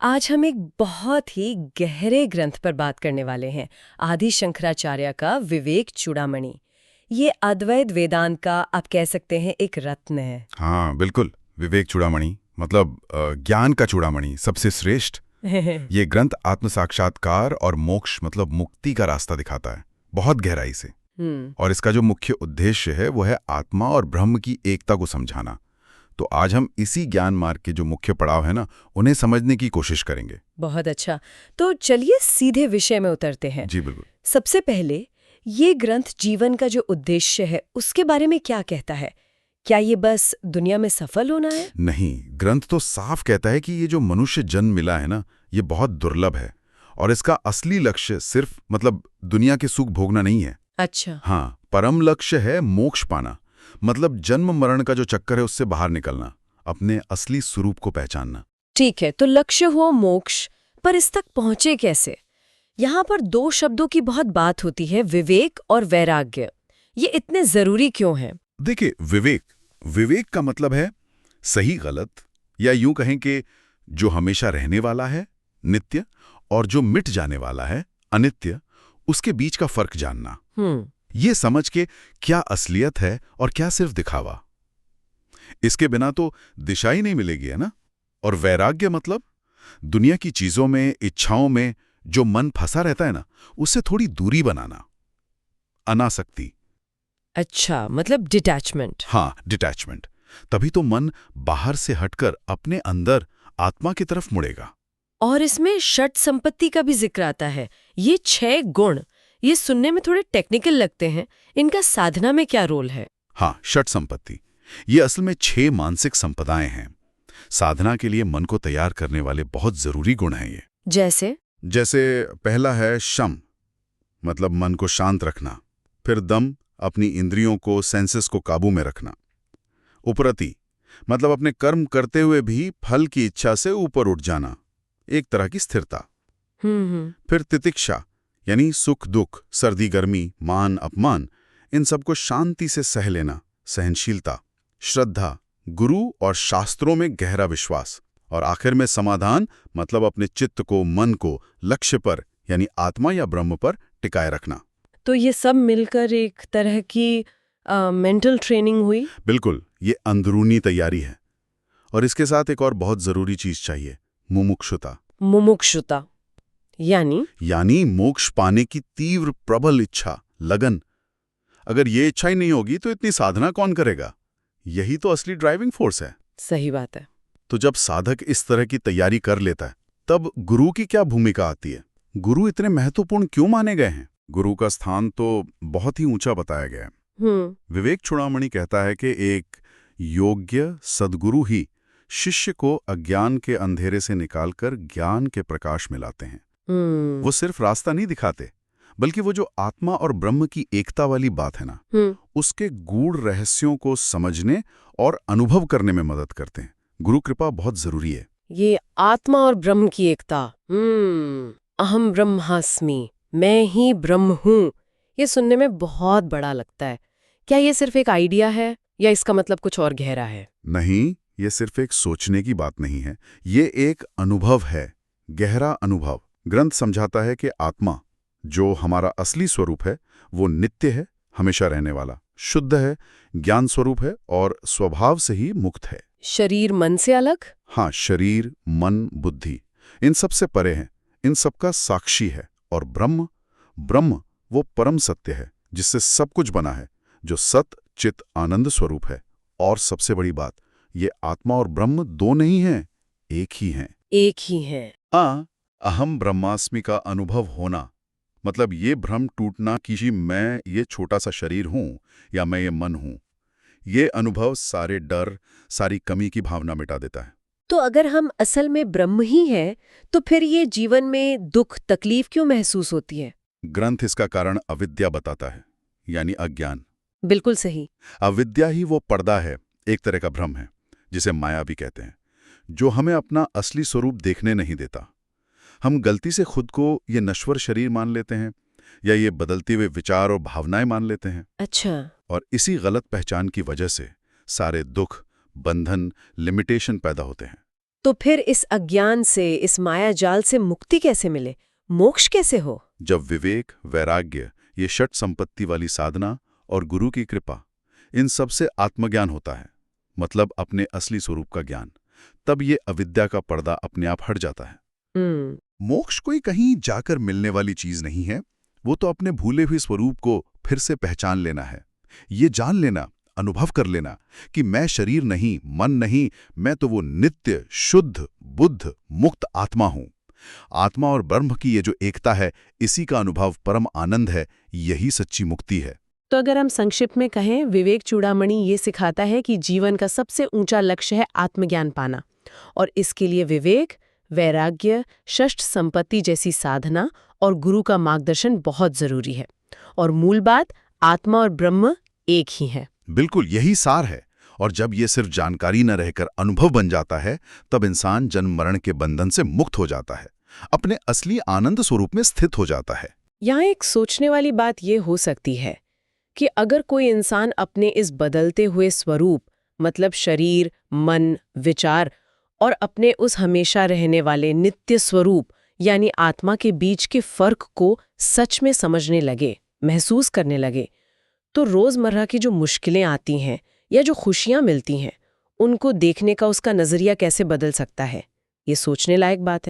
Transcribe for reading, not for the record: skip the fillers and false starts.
आज हम एक बहुत ही गहरे ग्रंथ पर बात करने वाले हैं, आदि शंकराचार्य का विवेक चूड़ामणि। ये अद्वैत वेदांत का आप कह सकते हैं एक रत्न है। हाँ बिल्कुल। विवेक चूड़ामणि मतलब ज्ञान का चूड़ामणि, सबसे श्रेष्ठ। ये ग्रंथ आत्म साक्षात्कार और मोक्ष मतलब मुक्ति का रास्ता दिखाता है, बहुत गहराई से। और इसका जो मुख्य उद्देश्य है वो है आत्मा और ब्रह्म की एकता को समझाना। तो आज हम इसी ज्ञान मार्ग के जो मुख्य पड़ाव है ना, उन्हें समझने की कोशिश करेंगे। बहुत अच्छा। तो चलिए सीधे विषय में उतरते हैं। जी बिल्कुल। सबसे पहले ये ग्रंथ जीवन का जो उद्देश्य है उसके बारे में क्या कहता है? क्या ये बस दुनिया में सफल होना है? नहीं, ग्रंथ तो साफ कहता है कि ये जो मनुष्य जन्म मिला है ना, ये बहुत दुर्लभ है। और इसका असली लक्ष्य सिर्फ मतलब दुनिया के सुख भोगना नहीं है। अच्छा। हाँ, परम लक्ष्य है मोक्ष पाना। मतलब जन्म मरण का जो चक्कर है उससे बाहर निकलना, अपने असली स्वरूप को पहचानना। ठीक है, तो लक्ष्य हुआ मोक्ष, पर इस तक पहुंचे कैसे? यहाँ पर दो शब्दों की बहुत बात होती है, विवेक और वैराग्य। ये इतने जरूरी क्यों हैं? देखिए, विवेक विवेक का मतलब है सही गलत, या यूं कहें कि जो हमेशा रहने वाला है नित्य, और जो मिट जाने वाला है अनित्य, उसके बीच का फर्क जानना। ये समझ के क्या असलियत है और क्या सिर्फ दिखावा। इसके बिना तो दिशा ही नहीं मिलेगी, है ना। और वैराग्य मतलब दुनिया की चीजों में, इच्छाओं में जो मन फंसा रहता है ना, उससे थोड़ी दूरी बनाना, अनासक्ति। अच्छा, मतलब डिटैचमेंट। हाँ, डिटैचमेंट। तभी तो मन बाहर से हटकर अपने अंदर आत्मा की तरफ मुड़ेगा। और इसमें षट संपत्ति का भी जिक्र आता है। ये 6 गुण, ये सुनने में थोड़े टेक्निकल लगते हैं। इनका साधना में क्या रोल है? हाँ, षट संपत्ति ये असल में 6 मानसिक संपदाएं हैं। साधना के लिए मन को तैयार करने वाले बहुत जरूरी गुण हैं ये। जैसे पहला है शम, मतलब मन को शांत रखना। फिर दम, अपनी इंद्रियों को, सेंसेस को काबू में रखना। उपरति, मतलब अपने कर्म करते हुए भी फल की इच्छा से ऊपर उठ जाना, एक तरह की स्थिरता। फिर तितिक्षा, यानी सुख दुख, सर्दी गर्मी, मान अपमान, इन सबको शांति से सह लेना, सहनशीलता। श्रद्धा, गुरु और शास्त्रों में गहरा विश्वास। और आखिर में समाधान, मतलब अपने चित्त को, मन को लक्ष्य पर यानी आत्मा या ब्रह्म पर टिकाए रखना। तो ये सब मिलकर एक तरह की मेंटल ट्रेनिंग हुई। बिल्कुल, ये अंदरूनी तैयारी है। और इसके साथ एक और बहुत जरूरी चीज चाहिए, मुमुक्षुता। मुमुक्षुता यानी मोक्ष पाने की तीव्र प्रबल इच्छा, लगन। अगर ये इच्छा ही नहीं होगी तो इतनी साधना कौन करेगा? यही तो असली ड्राइविंग फोर्स है। सही बात है। तो जब साधक इस तरह की तैयारी कर लेता है, तब गुरु की क्या भूमिका आती है? गुरु इतने महत्वपूर्ण क्यों माने गए हैं? गुरु का स्थान तो बहुत ही ऊंचा बताया गया है। विवेक चूड़ामणि कहता है कि एक योग्य सद्गुरु ही शिष्य को अज्ञान के अंधेरे से निकालकर ज्ञान के प्रकाश में लाते हैं। वो सिर्फ रास्ता नहीं दिखाते, बल्कि वो जो आत्मा और ब्रह्म की एकता वाली बात है ना, उसके गूढ़ रहस्यों को समझने और अनुभव करने में मदद करते हैं। गुरु कृपा बहुत जरूरी है। ये आत्मा और ब्रह्म की एकता। अहम ब्रह्मास्मि, मैं ही ब्रह्म हूँ। ये सुनने में बहुत बड़ा लगता है। क्या ये सिर्फ एक आइडिया है या इसका मतलब कुछ और गहरा है? नहीं, ये सिर्फ एक सोचने की बात नहीं है, ये एक अनुभव है, गहरा अनुभव। ग्रंथ समझाता है कि आत्मा, जो हमारा असली स्वरूप है, वो नित्य है, हमेशा रहने वाला, शुद्ध है, ज्ञान स्वरूप है और स्वभाव से ही मुक्त है। शरीर मन से अलग? हाँ, शरीर, मन, बुद्धि इन सब से परे है, इन सबका साक्षी है। और ब्रह्म ब्रह्म वो परम सत्य है जिससे सब कुछ बना है, जो सत चित आनंद स्वरूप है। और सबसे बड़ी बात, ये आत्मा और ब्रह्म दो नहीं हैं, एक ही हैं। एक ही है। अहम ब्रह्मास्मि का अनुभव होना मतलब ये भ्रम टूटना कि मैं ये छोटा सा शरीर हूं या मैं ये मन हूं। ये अनुभव सारे डर, सारी कमी की भावना मिटा देता है। तो अगर हम असल में ब्रह्म ही हैं, तो फिर ये जीवन में दुख तकलीफ क्यों महसूस होती है? ग्रंथ इसका कारण अविद्या बताता है, यानी अज्ञान। बिल्कुल सही। अविद्या ही वो पर्दा है, एक तरह का भ्रम है, जिसे माया भी कहते हैं, जो हमें अपना असली स्वरूप देखने नहीं देता। हम गलती से खुद को ये नश्वर शरीर मान लेते हैं, या ये बदलते हुए विचार और भावनाएं मान लेते हैं। अच्छा। और इसी गलत पहचान की वजह से सारे दुख, बंधन, लिमिटेशन पैदा होते हैं। तो फिर इस अज्ञान से, इस माया जाल से मुक्ति कैसे मिले, मोक्ष कैसे हो? जब विवेक, वैराग्य, ये षट संपत्ति वाली साधना और गुरु की कृपा, इन सब से आत्मज्ञान होता है, मतलब अपने असली स्वरूप का ज्ञान, तब ये अविद्या का पर्दा अपने आप हट जाता है। मोक्ष कोई कहीं जाकर मिलने वाली चीज नहीं है, वो तो अपने भूले हुए स्वरूप को फिर से पहचान लेना है। ये जान लेना, अनुभव कर लेना कि मैं शरीर नहीं, मन नहीं, मैं तो वो नित्य, शुद्ध, बुद्ध, मुक्त आत्मा हूं। आत्मा और ब्रह्म की ये जो एकता है, इसी का अनुभव परम आनंद है, यही सच्ची मुक्ति है। तो अगर हम संक्षिप्त में कहें, विवेक चूड़ामणि ये सिखाता है कि जीवन का सबसे ऊंचा लक्ष्य है आत्मज्ञान पाना, और इसके लिए विवेक, वैराग्य, षष्ठ संपत्ति जैसी साधना और गुरु का मार्गदर्शन बहुत जरूरी है। और मूल बात, आत्मा और ब्रह्म एक ही है। बिल्कुल यही सार है। और जब ये सिर्फ जानकारी न रहकर अनुभव बन जाता है, तब इंसान जन्म मरण के बंधन से मुक्त हो जाता है, अपने असली आनंद स्वरूप में स्थित हो जाता है। यहाँ एक सोचने वाली बात ये हो सकती है कि अगर कोई इंसान अपने इस बदलते हुए स्वरूप, मतलब शरीर, मन, विचार, और अपने उस हमेशा रहने वाले नित्य स्वरूप यानी आत्मा के बीच के फर्क को सच में समझने लगे, महसूस करने लगे, तो रोजमर्रा की जो मुश्किलें आती हैं या जो खुशियां मिलती हैं, उनको देखने का उसका नजरिया कैसे बदल सकता है, ये सोचने लायक बात है।